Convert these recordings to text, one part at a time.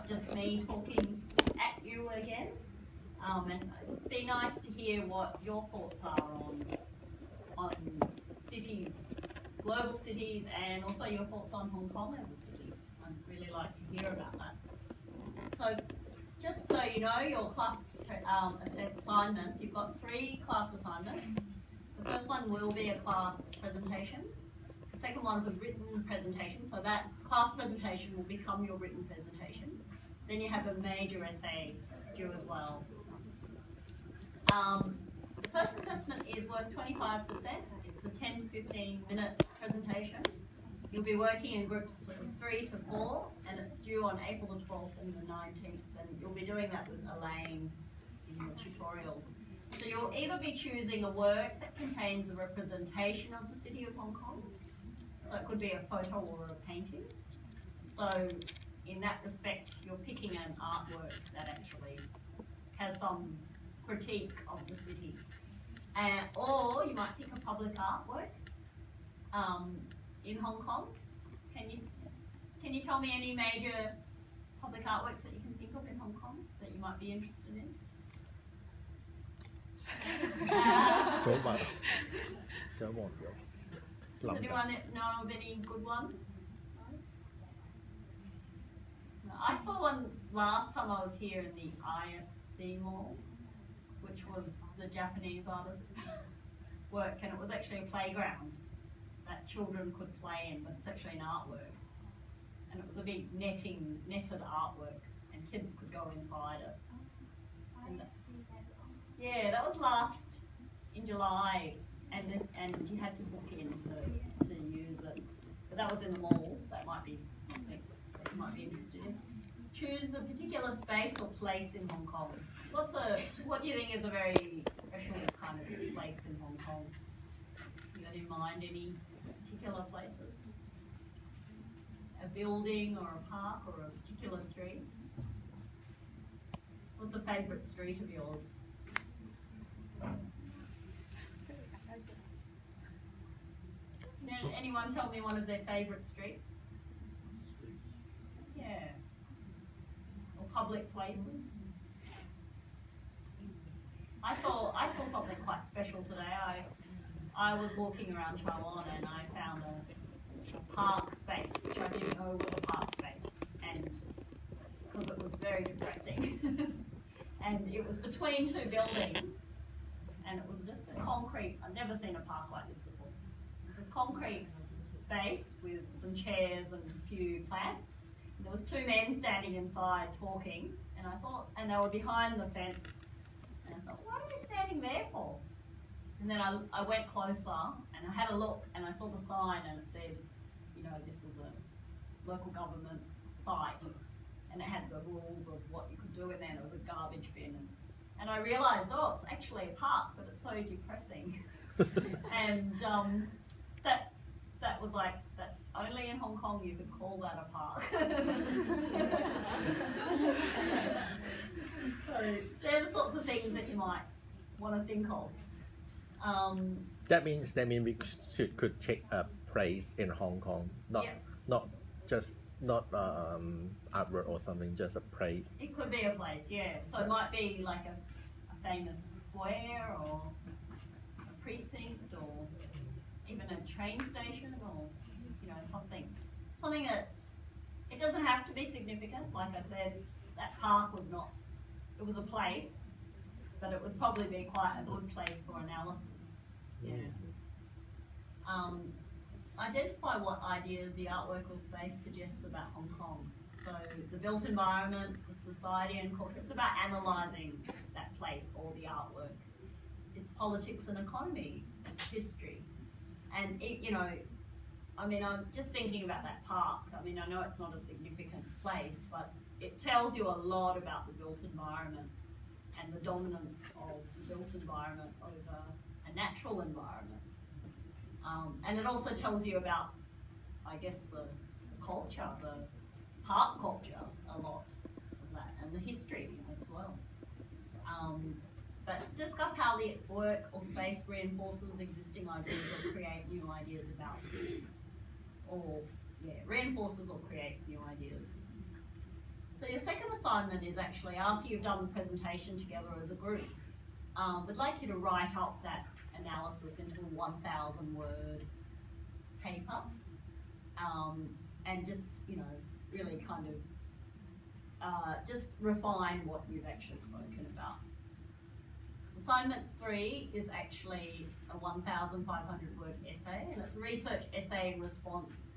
just me talking at you again. And it'd be nice to hear what your thoughts are on cities, global cities, and also your thoughts on Hong Kong as a city. I'd really like to hear about that. So, just so you know, your class assignments, you've got 3 class assignments. The first one will be a class presentation. The second one's a written presentation, so that class presentation will become your written presentation. Then you have a major essay due as well. The first assessment is worth 25%. It's a 10 to 15 minute presentation. You'll be working in groups of 3 to 4, and it's due on April the 12th and the 19th, and you'll be doing that with Elaine in your tutorials. So you'll either be choosing a work that contains a representation of the city of Hong Kong, so it could be a photo or a painting. So in that respect, you're picking an artwork that actually has some critique of the city. Or you might pick a public artwork in Hong Kong. Can you tell me any major public artworks that you can think of in Hong Kong that you might be interested in? Does anyone know of any good ones? No, I saw one last time I was here in the IFC Mall, which was the Japanese artist's work, and it was actually a playground that children could play in, but it's actually an artwork. And it was a big netted artwork, and kids could go inside it. Yeah, that was in July, and you had to book in to use it. But that was in the mall. That might be something that you might be interested in. Choose a particular space or place in Hong Kong. What do you think is a very special kind of place in Hong Kong? You got in mind any particular places? A building or a park or a particular street? What's a favourite street of yours? Can anyone tell me one of their favourite streets? Yeah. Or public places? I saw something quite special today. I was walking around Chawon and I found a park space, which I didn't know was a park space, and because it was very depressing. And it was between 2 buildings, and it was just a concrete. I've never seen a park like this before. It was a concrete space with some chairs and a few plants. And there was 2 men standing inside talking, and they were behind the fence. And I thought, what are they standing there for? And then I went closer and I had a look and I saw the sign and it said, you know, this is a local government site. And it had the rules of what you could do in there. There was a garbage bin. And I realised, oh, it's actually a park, but it's so depressing. And that was like, that's only in Hong Kong you could call that a park. So they're the sorts of things that you might want to think of. That means we could take a place in Hong Kong, not artwork or something, just a place. It could be a place, yeah. So it might be like a famous square or a precinct or even a train station or something that's, it doesn't have to be significant. Like I said, that park was not, it was a place, but it would probably be quite a good place for analysis. Yeah. Identify what ideas the artwork or space suggests about Hong Kong. So the built environment, the society and culture, it's about analysing that place or the artwork. It's politics and economy, it's history. And I'm just thinking about that park. I know it's not a significant place, but it tells you a lot about the built environment and the dominance of the built environment over a natural environment. And it also tells you about, I guess, the culture, the park culture, a lot of that, and the history as well. But discuss how the work or space reinforces existing ideas or create new ideas about the city. Or, reinforces or creates new ideas. So your second assignment is actually after you've done the presentation together as a group, we'd like you to write up that analysis into a 1,000 word paper, and just, you know, really kind of just refine what you've actually spoken about. Assignment 3 is actually a 1,500 word essay, and it's a research essay in response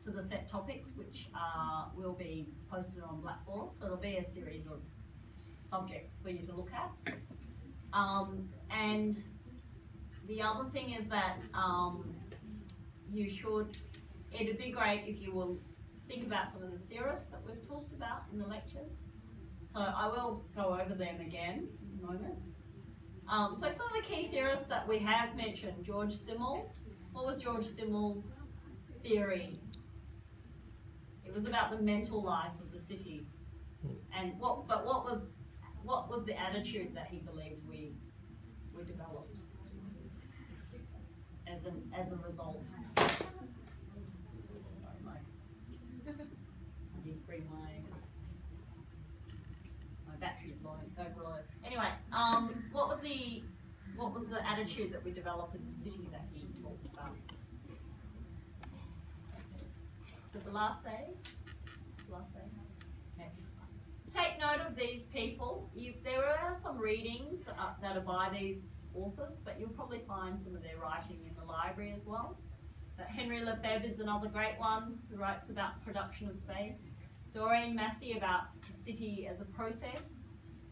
to the set topics, which will be posted on Blackboard. So it'll be a series of subjects for you to look at. And the other thing is that it'd be great if you will think about some of the theorists that we've talked about in the lectures. So I will go over them again in a moment. So some of the key theorists that we have mentioned, George Simmel. What was George Simmel's theory? It was about the mental life of the city. And what was the attitude that he believed we developed as a result? My battery's low. Anyway, what was the attitude that we developed in the city that he talked about? Did the last say? Okay. Take note of these people. There are some readings that are by these authors, but you'll probably find some of their writing in the library as well. But Henry Lefebvre is another great one who writes about production of space. Doreen Massey about the city as a process.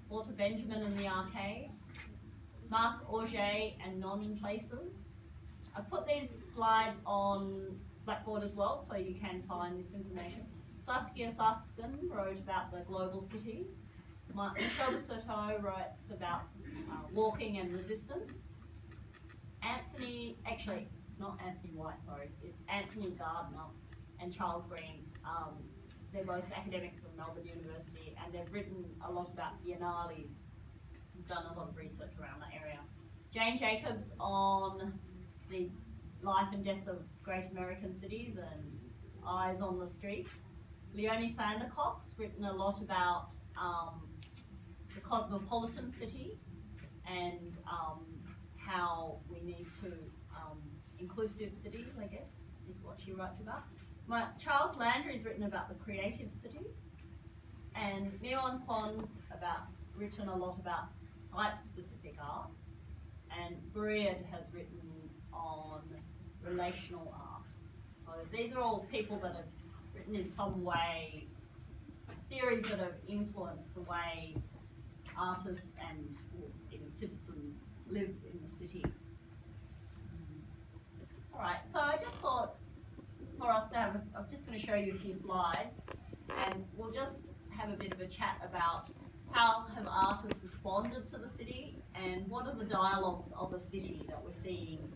Walter Benjamin and the arcades. Marc Auger and non-places. I've put these slides on Blackboard as well, so you can find this information. Saskia Saskin wrote about the global city. Michel de Soto writes about walking and resistance. It's not Anthony White, sorry, it's Anthony Gardner and Charles Green. They're both academics from Melbourne University, and they've written a lot about biennales. We've done a lot of research around that area. Jane Jacobs on the life and death of great American cities and Eyes on the Street. Leonie Sandercock's written a lot about the cosmopolitan city and how we need to, inclusive cities, I guess, is what she writes about. Charles Landry's written about the creative city, and Mion Kwon's written a lot about site-specific art, and Breed has written on relational art. So these are all people that have written in some way, theories that have influenced the way artists and even citizens live in the city. All right, so I just thought for us to have, I'm just going to show you a few slides, and we'll just have a bit of a chat about how have artists responded to the city and what are the dialogues of a city that we're seeing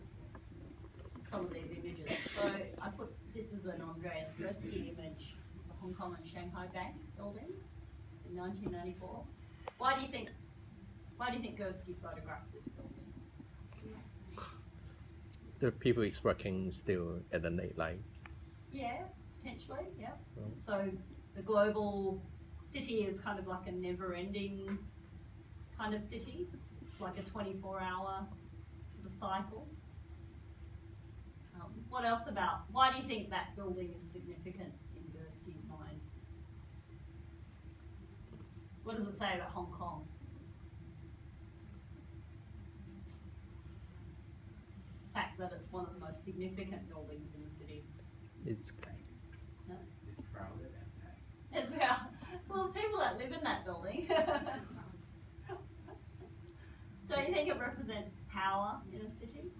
some of these images. So I put, this is an Andreas Gursky image of the Hong Kong and Shanghai Bank building in 1994. Why do you think Gursky photographed this building? The people is working still at the night light. Yeah, potentially, yeah. So the global city is kind of like a never-ending kind of city. It's like a 24-hour sort of cycle. What else why do you think that building is significant in Gursky's mind? What does it say about Hong Kong? The fact that it's one of the most significant buildings in the city. It's no? It's crowded and packed. It's well, people that live in that building. Don't you think it represents power in a city?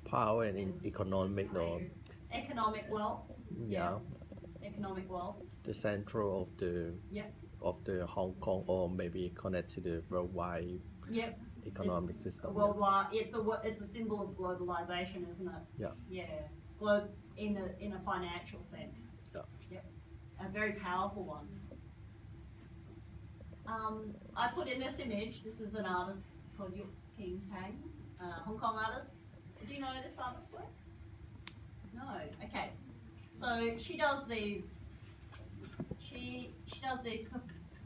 Power and economic or economic wealth. Yeah. Economic wealth. The central of the Hong Kong, or maybe connect to the worldwide economic system. Worldwide, it's a symbol of globalization, isn't it? Yeah. Yeah. In a financial sense. Yeah. Yep. A very powerful one. I put in this image. This is an artist called Yuk King Tang, Hong Kong artist. Do you know this artist's work? No. Okay. So she does these. She does these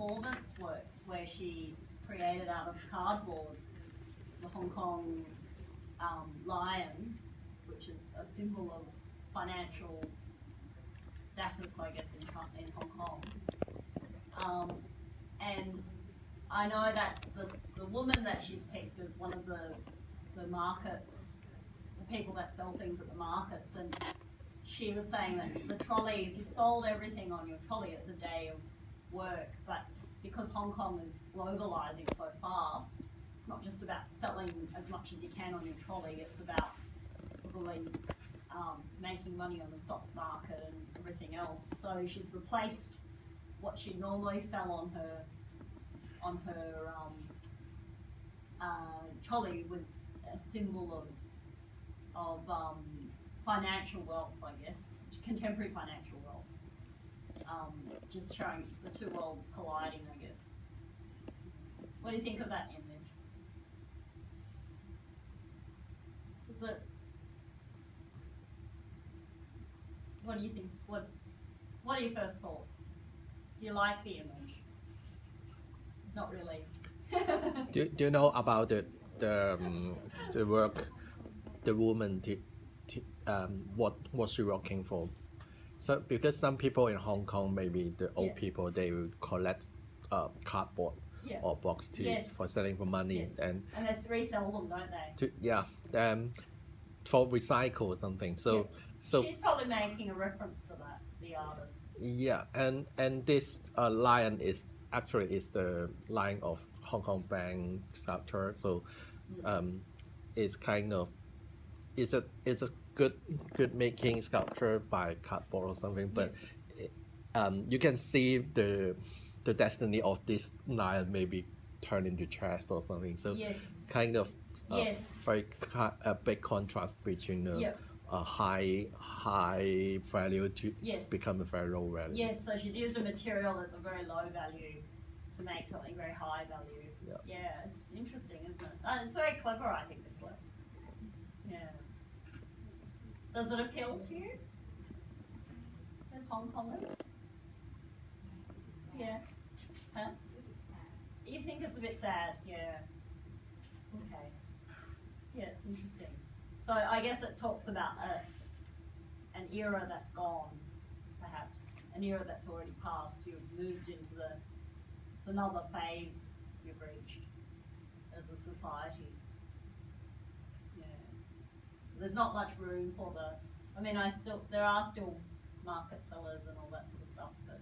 performance works where she's created out of cardboard the Hong Kong lion, which is a symbol of financial status, I guess, in Hong Kong. And I know that the woman that she's picked is one of the people that sell things at the markets, and she was saying that the trolley, if you sold everything on your trolley, it's a day of work, but because Hong Kong is globalizing so fast, it's not just about selling as much as you can on your trolley, it's about probably making money on the stock market and everything else. So she's replaced what she'd normally sell on her trolley with a symbol of financial wealth, I guess, contemporary financial wealth. Just showing the two worlds colliding, I guess. What do you think of that image? Is it? What do you think? What are your first thoughts? Do you like the image? Not really. Do you know about the work the woman did? What was she working for? So because some people in Hong Kong, maybe the old people, they will collect cardboard or box tees for selling for money, and they resell them, don't they? For recycle or something. So she's probably making a reference to that, the artist. Yeah, and this lion is the lion of Hong Kong Bank sculpture. So it's kind of it's a good making sculpture by cardboard or something, but you can see the destiny of this lion maybe turn into trash or something. So kind of very a big contrast between a high value to become a very low value. Yes, so she's used a material that's a very low value to make something very high value. Yeah, it's interesting, isn't it? It's very clever, I think, this work. Yeah. Does it appeal to you as Hong Kongers? Yeah. Huh? You think it's a bit sad? Yeah. Okay. Yeah, it's interesting. So I guess it talks about an era that's gone, perhaps. An era that's already passed. You've moved into it's another phase you've reached as a society. Yeah. There's not much room for there are still market sellers and all that sort of stuff, but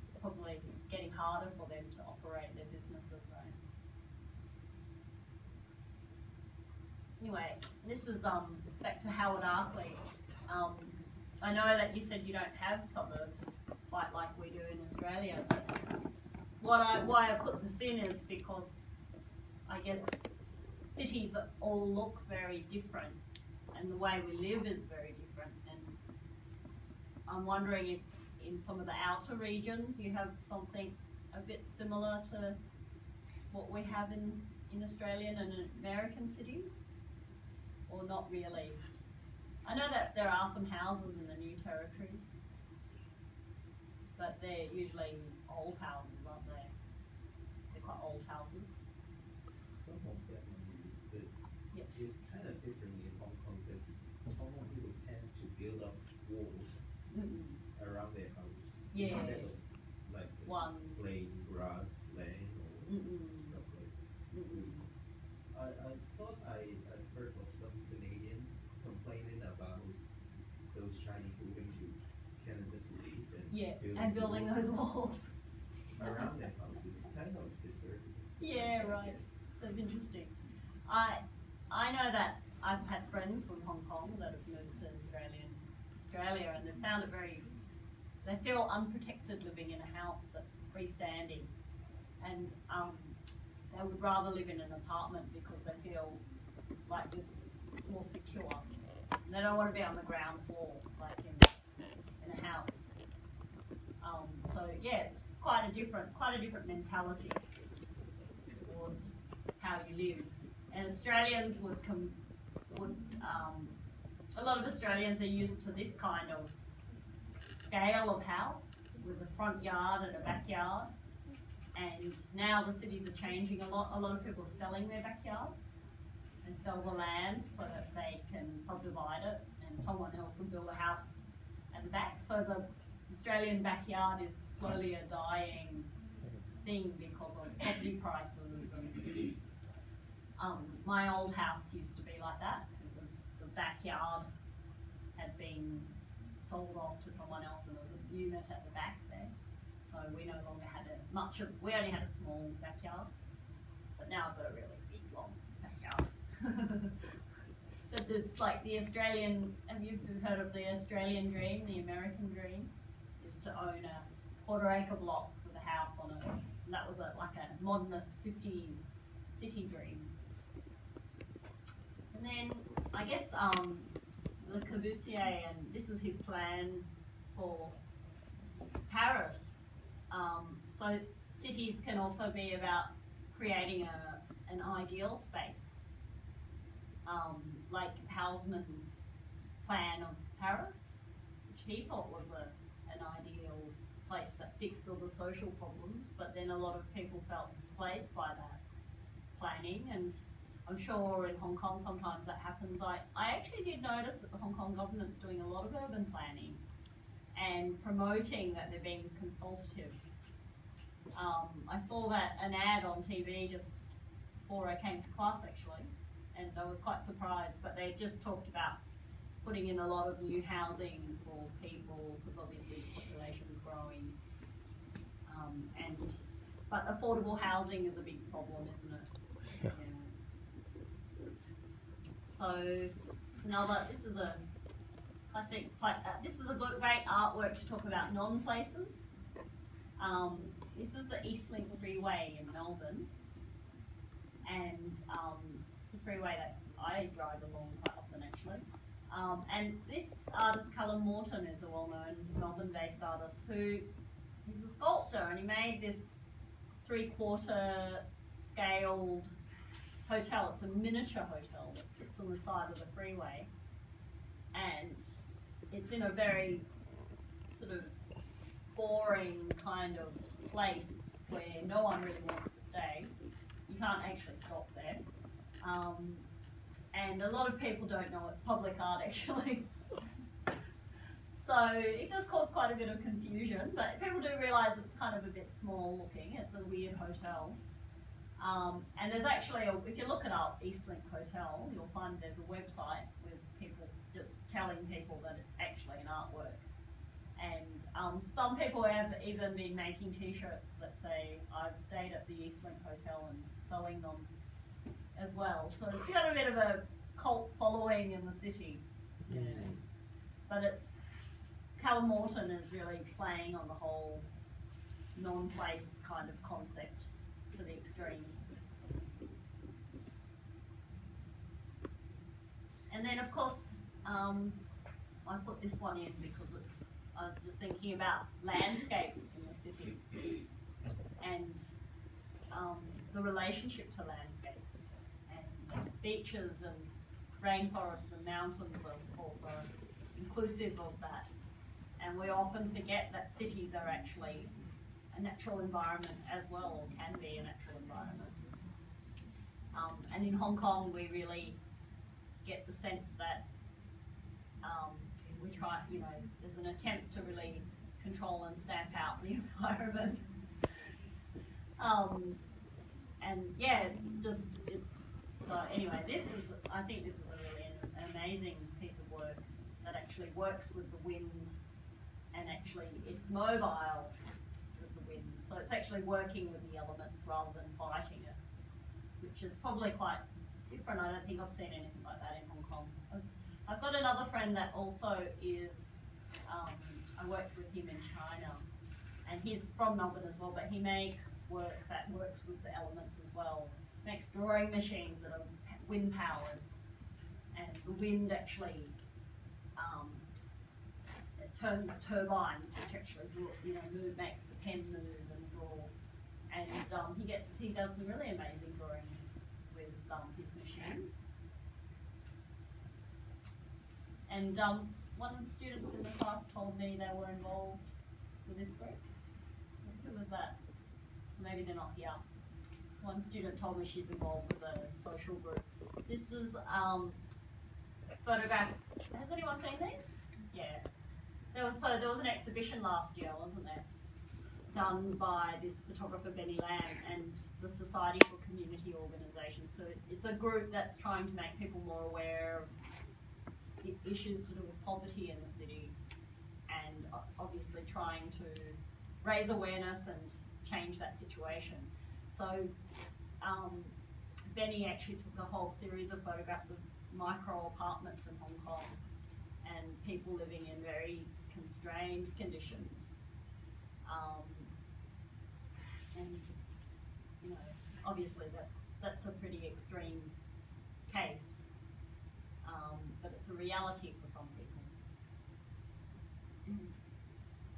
it's probably getting harder for them to operate their businesses, right? Anyway, this is back to Howard Arkley. I know that you said you don't have suburbs quite like we do in Australia, but why I put this in is because I guess cities all look very different and the way we live is very different, and I'm wondering if in some of the outer regions you have something a bit similar to what we have in Australian and American cities, or not really. I know that there are some houses in the new territories, but they're usually old houses, aren't they? They're quite old houses. Some of them, it's kind of different in Hong Kong because Hong Kong people tend to build up walls around their house instead of like one plain grass land or stuff like that. I thought I've heard of some Canadian complaining about those Chinese moving to Canada to live and building those walls around their houses. Kind of disturbing. Yeah, right. That's interesting. I know that I've had friends from Hong Kong that have moved to Australia, and they've found it they feel unprotected living in a house that's freestanding, and they would rather live in an apartment because they feel like it's more secure. And they don't want to be on the ground floor like in a house. So yeah, it's quite a different mentality towards how you live. And Australians a lot of Australians are used to this kind of scale of house, with a front yard and a backyard. And now the cities are changing a lot. A lot of people are selling their backyards and sell the land so that they can subdivide it and someone else will build a house at the back. So the Australian backyard is slowly a dying thing because of property prices. And my old house used to be like that. It was the backyard had been sold off to someone else and there was a unit at the back there. So we no longer had we only had a small backyard, but now I've got a really big, long backyard. But it's like the Australian, have you heard of the Australian dream, the American dream, is to own a quarter-acre block with a house on it. And that was like a modernist 50s city dream. And then I guess Le Corbusier, and this is his plan for Paris. So cities can also be about creating an ideal space, like Haussmann's plan of Paris, which he thought was an ideal place that fixed all the social problems, but then a lot of people felt displaced by that planning, and I'm sure in Hong Kong sometimes that happens. I actually did notice that the Hong Kong government's doing a lot of urban planning and promoting that they're being consultative. I saw an ad on TV just before I came to class actually, and I was quite surprised, but they just talked about putting in a lot of new housing for people because obviously the population is growing. But affordable housing is a big problem, isn't it? Yeah. So this is a classic, this is a great artwork to talk about non-places. This is the Eastlink Freeway in Melbourne, and it's a freeway that I drive along quite often actually. And this artist, Callum Morton, is a well-known Melbourne-based artist who is a sculptor, and he made this 3/4 scaled hotel. It's a miniature hotel that sits on the side of the freeway, and it's in a very sort of boring kind of place where no one really wants to stay. You can't actually stop there. And a lot of people don't know it's public art actually. So it does cause quite a bit of confusion, but people do realise it's kind of a bit small looking. It's a weird hotel. And there's actually, if you look it up, Eastlink Hotel, you'll find there's a website with people just telling people that it's actually an artwork. And some people have even been making t-shirts that say, I've stayed at the Eastlink Hotel, and selling them as well. So it's got a bit of a cult following in the city. Yeah. But Callum Morton is really playing on the whole non-place kind of concept to the extreme. And then of course, I put this one in because I was just thinking about landscape in the city and the relationship to landscape, and beaches and rainforests and mountains are also inclusive of that. And we often forget that cities are actually a natural environment as well, or can be a natural environment. And in Hong Kong, we really get the sense that we try, there's an attempt to really control and stamp out the environment. And yeah, so anyway, I think this is a really an amazing piece of work that actually works with the wind, and actually it's mobile with the wind. So it's actually working with the elements rather than fighting it, which is probably quite different. I don't think I've seen anything like that in Hong Kong. I've got another friend that also is, I worked with him in China, and he's from Melbourne as well, but he makes work that works with the elements as well. He makes drawing machines that are wind powered, and the wind actually it turns turbines which actually makes the pen move and draw. And he does some really amazing drawings with his machines. And one of the students in the class told me they were involved with this group? Who was that? Maybe they're not here. One student told me she's involved with a social group. This is photographs. Has anyone seen these? Yeah. There was an exhibition last year, wasn't there? Done by this photographer Benny Lamb and the Society for Community Organisation. So it's a group that's trying to make people more aware of issues to do with poverty in the city, and obviously trying to raise awareness and change that situation. So Benny actually took a whole series of photographs of micro apartments in Hong Kong and people living in very constrained conditions. And you know, obviously that's a pretty extreme case, but it's a reality for some people.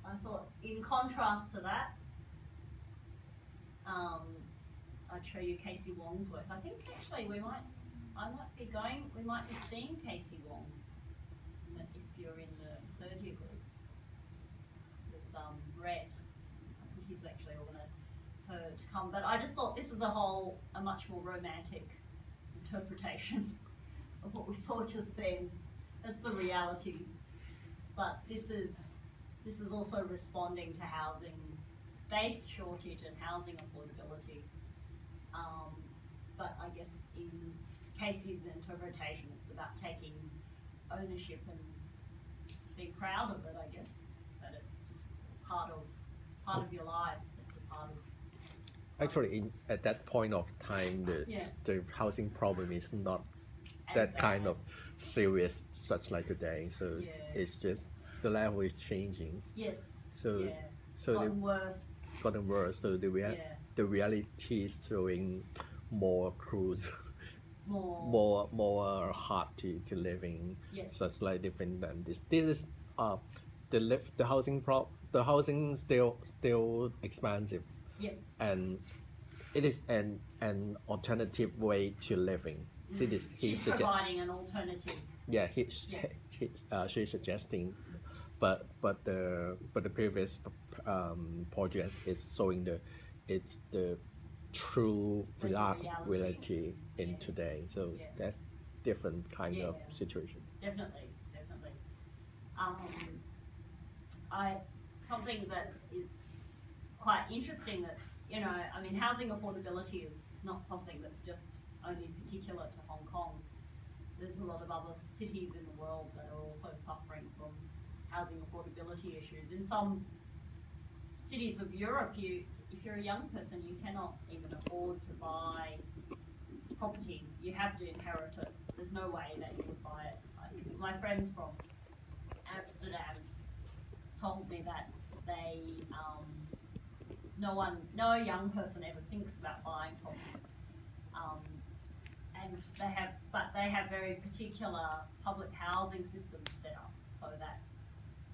I thought, in contrast to that, I'd show you Casey Wong's work. I think actually we might be seeing Casey Wong if you're in the third year group. There's Rhett. I think he's actually organised her to come. But I just thought this is a much more romantic interpretation of what we saw just then. That's the reality. But this is also responding to housing space shortage and housing affordability. But I guess in Casey's interpretation, it's about taking ownership and being proud of it, I guess. That it's just part of your life. It's a part of. Actually, at that point of time, the housing problem is not that kind of serious, such like today. So it's just the level is changing. Yes. So gotten worse. Gotten worse. So the reality is showing more crude, more hard to living. Yes. Such like different than this. This is the housing still expensive. Yeah. And it is an alternative way to living. She's providing an alternative. Yeah, she's suggesting, but the previous project is showing it's the true reality in today. So that's different kind of situation. Definitely. Something that is quite interesting. That's I mean, housing affordability is not something that's just only particular to Hong Kong. There's a lot of other cities in the world that are also suffering from housing affordability issues. In some cities of Europe, if you're a young person, you cannot even afford to buy property. You have to inherit it. There's no way that you would buy it. My friends from Amsterdam told me that no young person ever thinks about buying property. And they have very particular public housing systems set up so that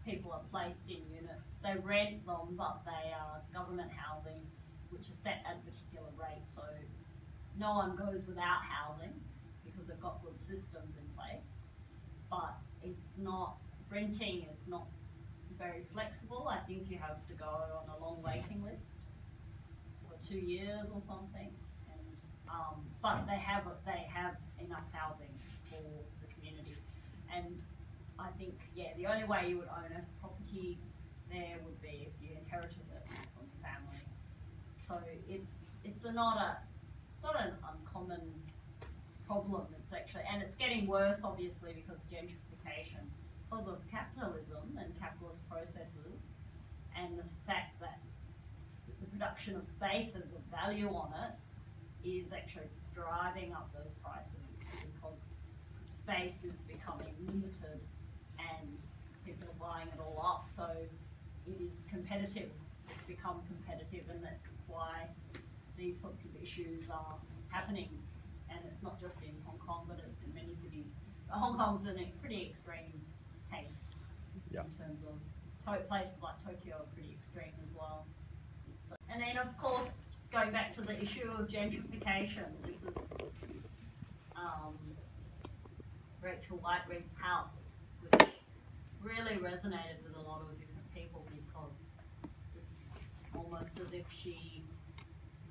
people are placed in units. They rent them, but they are government housing, which is set at a particular rate. So no one goes without housing because they've got good systems in place. But renting is not very flexible. I think you have to go on a long waiting list for 2 years or something. But they have enough housing for the community, and I think the only way you would own a property there would be if you inherited it from your family. So it's not an uncommon problem. It's actually, and it's getting worse obviously because gentrification, because of capitalism and capitalist processes, and the fact that the production of space has a value on it is actually driving up those prices because space is becoming limited and people are buying it all up. So it is competitive. It's become competitive, and that's why these sorts of issues are happening. And it's not just in Hong Kong, but it's in many cities. But Hong Kong's in a pretty extreme case in terms of places like Tokyo are pretty extreme as well. And then of course, going back to the issue of gentrification, this is Rachel Whiteread's house, which really resonated with a lot of different people because almost as if she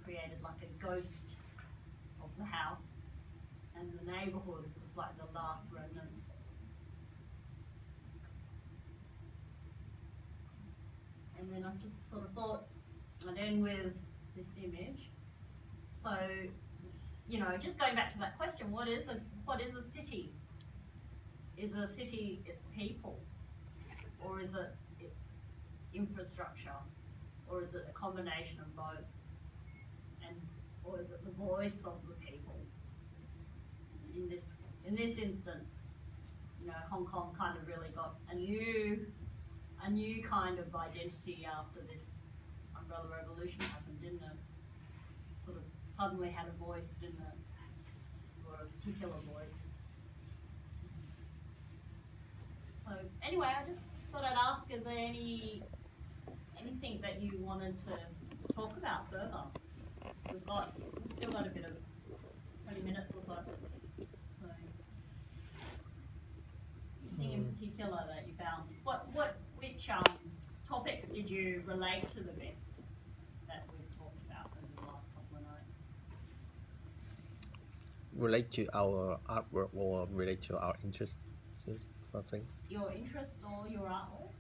created like a ghost of the house, and the neighborhood was like the last remnant. And then I've just sort of thought, I'd end with this image. So, you know, just going back to that question, what is a city? Is a city its people? Or is it its infrastructure? Or is it a combination of both? Or is it the voice of the people? In this instance, you know, Hong Kong kind of really got a new kind of identity after this umbrella revolution happened, didn't it? Sort of suddenly had a voice, didn't it? Or a particular voice. So anyway, I just thought I'd ask, is there anything that you wanted to talk about further? We've still got a bit of 20 minutes or so. So anything in particular that you found? Which topics did you relate to the best that we've talked about over the last couple of nights? Relate to our artwork or relate to our interest, something? Your interest or your artwork?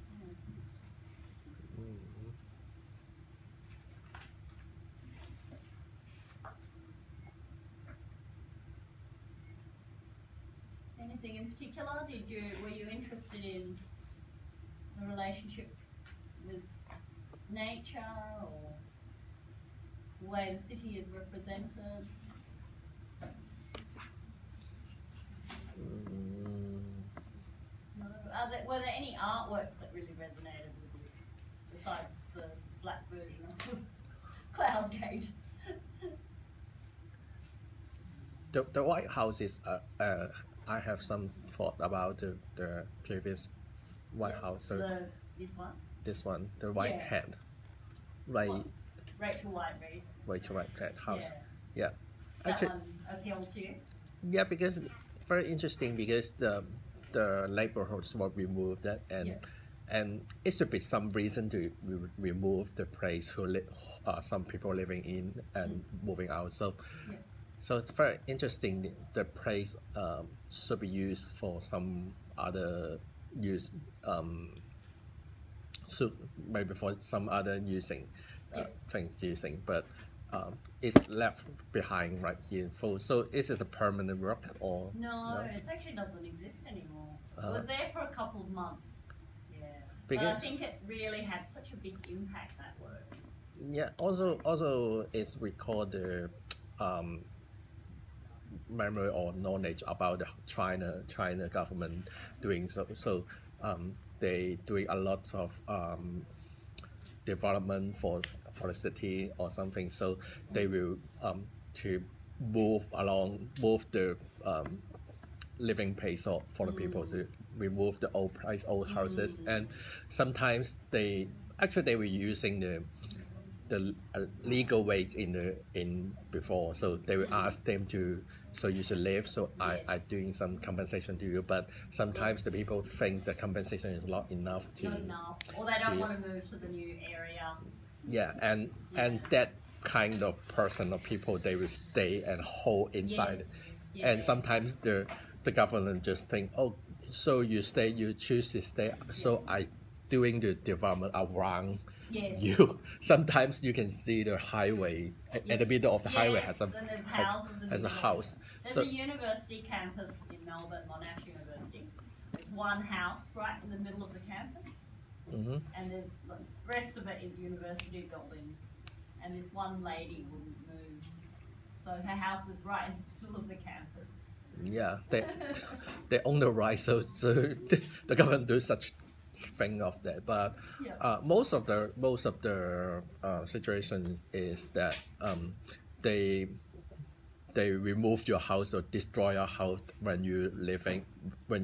Anything in particular? Were you interested in the relationship with nature or the way the city is represented? No. Were there any artworks that really resonated with you besides the black version of Cloud Gate? The White House is I have some thought about the previous White House. So this one? This one, the White Hat. Right. What? Rachel White Rachel White Hat House. Yeah. That Actually, one appealed to you? Yeah, because very interesting because the neighborhoods were removed that and it should be some reason to remove the place who some people living in and moving out. So it's very interesting. The place should be used for some other use. Maybe for some other things using, but it's left behind right here. So is it a permanent work or no? It actually doesn't exist anymore. It was there for a couple of months. Yeah, but I think it really had such a big impact, that work. Yeah. Also, it's record the memory or knowledge about the China government doing so. They doing a lot of development for the city or something. So they will to move the living place for the people to remove the old houses, and sometimes they were using the legal weight in before, so they will ask them to, so you should leave, so I doing some compensation to you, but sometimes the people think the compensation is not enough or they don't want to move to the new area. Yeah, and that kind of person or people, they will stay and hold inside. And sometimes the government just think, oh, so you choose to stay, so I doing the development around you. Sometimes you can see the highway at the middle of the highway has a house. There's a university campus in Melbourne, Monash University. There's one house right in the middle of the campus, and the rest of it is university buildings. And this one lady wouldn't move, so her house is right in the middle of the campus. Yeah, they own the right, so the government do such thing of that, but most of the situation is that they remove your house or destroy your house when you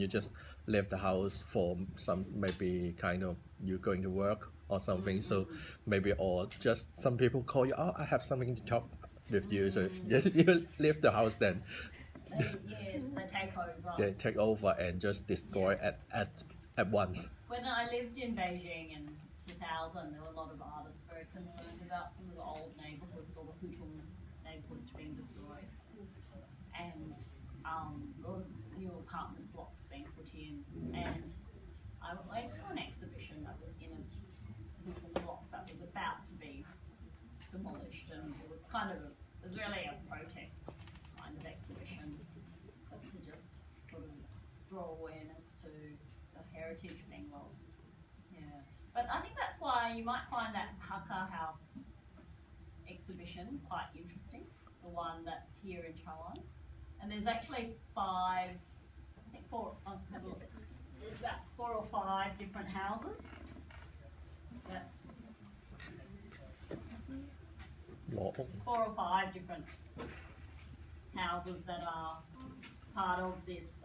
just leave the house for some, maybe kind of you going to work or something. So maybe, or just some people call you, oh, I have something to talk with you, so you leave the house, then they take over. They take over and just destroy at once. When I lived in Beijing in 2000, there were a lot of artists very very concerned about some of the old neighbourhoods or the Hutung neighbourhoods being destroyed, and a lot of new apartment blocks being put in. And I went to an exhibition that was in a Hutung block that was about to be demolished, and it was really a protest kind of exhibition, but to just sort of draw awareness to the heritage being lost. Yeah, but I think that's why you might find that Hakka House exhibition quite interesting, the one that's here in Taiwan. And there's actually there's about 4 or 5 different houses that 4 or 5 different houses that are part of this.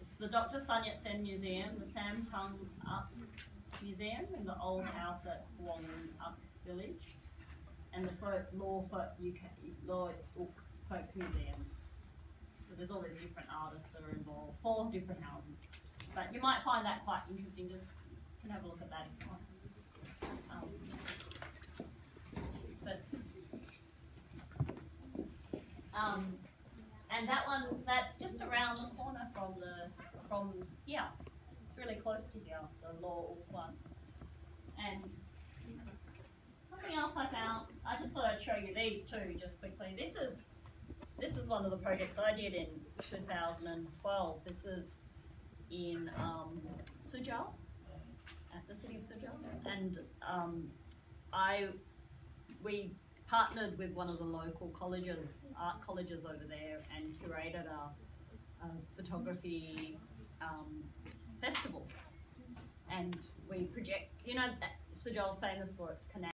It's the Dr. Sun Yat-sen Museum, the Sam Tung Up Museum in the old house at Wong Up Village, and the Law Folk Museum. So there's all these different artists that are involved, 4 different houses. But you might find that quite interesting. Just can have a look at that if you want. And that one, that's just around the corner from here. It's really close to here, the Law one. And something else I found, I just thought I'd show you these two just quickly. This is one of the projects I did in 2012. This is in Suzhou, at the city of Suzhou, and we partnered with one of the local colleges, art colleges over there, and curated a photography festival. And we project, Suzhou is famous for its canal.